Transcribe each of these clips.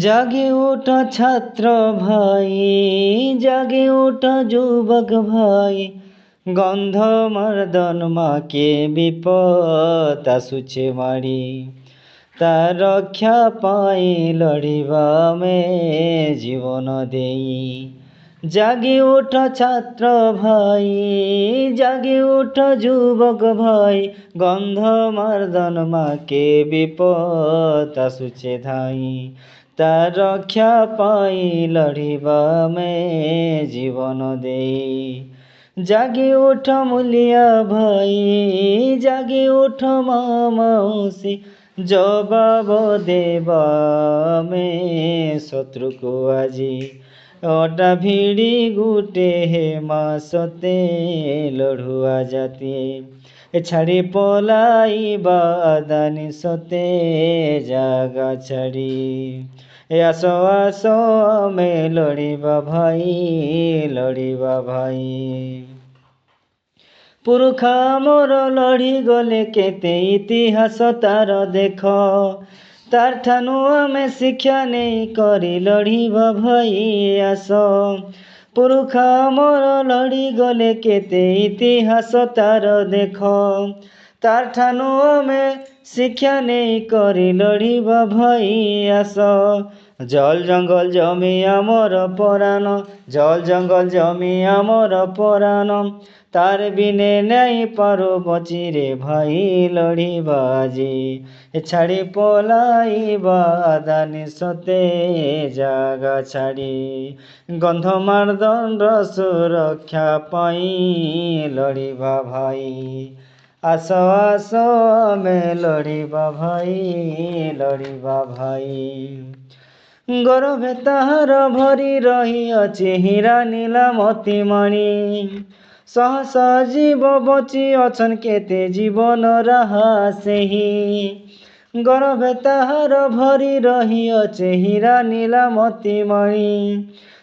জাগে ওঠা ছাত্র ভাই, জাগে ওঠা যুবক ভাই, গন্ধ মর্দন মাকে বিপদ আসুছে মারি। তার রক্ষা পাই লড়িবা মে জীবন দেই। জাগে ওঠা ছাত্র ভাই, জাগে ওঠা যুবক ভাই, গন্ধ মর্দন মাকে বিপদ আসুছে ধাই। তার রক্ষা পাই লড়িবা মে জীবন দেই। জাগে ওঠো মুলিয়া ভাই, জাগে ওঠো মামাউসি, জবাব দেবা মে শত্রুকু আজি। ওটা ভিড়ি গুটে হে মাসতে লড়ুয়া জাতি, ছাড়ি পলাইবা দানি সতে জাগা ছাড়ি। আসো আসো মে লড়িবা ভাই, লড়িবা ভাই। পুরখা মোর লড়ি গলে কেতে ইতিহাস তার দেখ, তার ঠানু আমি শিକ୍ଷା নেই করি লড়িবা ভাই আস। পুরখা মোর লড়ি গলে কেতে ইতিহাস তার দেখ, তার ঠানু আমি শিକ୍ଷା নেই করি লড়িবা ভাই আস। জল জঙ্গল জমি আমর পরাণ, জল জঙ্গল জমি আমর পরাণ, তার বিনে নাই পারো বচিরে ভাই লড়িবা আজি। ছাড়ি পলাইবা দানি সতে জাগা ছাড়ি, গন্ধ মার্দন সুরক্ষা পাই লড়িবা ভাই। আস আস মে লড়িবা ভাই, লড়িবা ভাই। গর্ভে তাহার ভরি রহিଅଛି হীরা নীলা মতি মণি, ଶହ ଶହ ଜୀବ ବଞ୍ଚି ଅଛନ୍ କେତେ ଜୀବନ ରାହା ସେହି। ଗର୍ଭେ ତାହାର ଭରି ରହିଅଛି ହୀରା ନୀଲା ମୋତି ମଣି,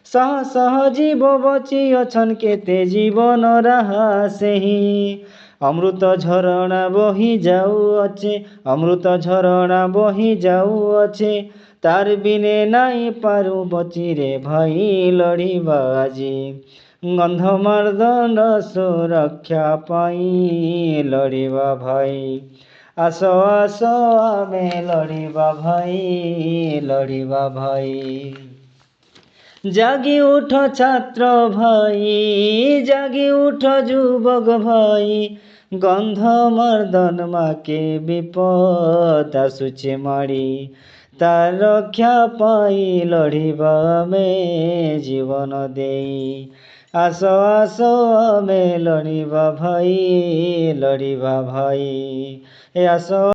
ଶହ ଶହ ଜୀବ ବଞ୍ଚି ଅଛନ୍ କେତେ ଜୀବନ ରାହା ସେହି। ଅମୃତ ଝରଣା ବହି ଯାଉଅଛେ, ଅମୃତ ଝରଣା ବହି ଯାଉଅଛେ, ତାର ବିନେ ନାଇଁ ପାରୁ ବଚିରେ ଭାଇ ଲଢ଼ିବା ଆଜି। ଗନ୍ଧ ମର୍ଦନ ସୁରକ୍ଷା ପାଇ ଲଢ଼ିବା ଭାଇ। ଆସ ଆସ ଆମେ ଲଢ଼ିବା ଭାଇ, ଲଢ଼ିବା ଭାଇ। জাগি উঠো ছাত্র ভাই, জাগি উঠো যুবক ভাই, গন্ধ মর্দন মাকে বিপদ আসুছে মারি। তার রক্ষা পাই লড়িবা মে জীবন দেই। আস আস মে লড়িবা ভাই, লড়িবা ভাই। আস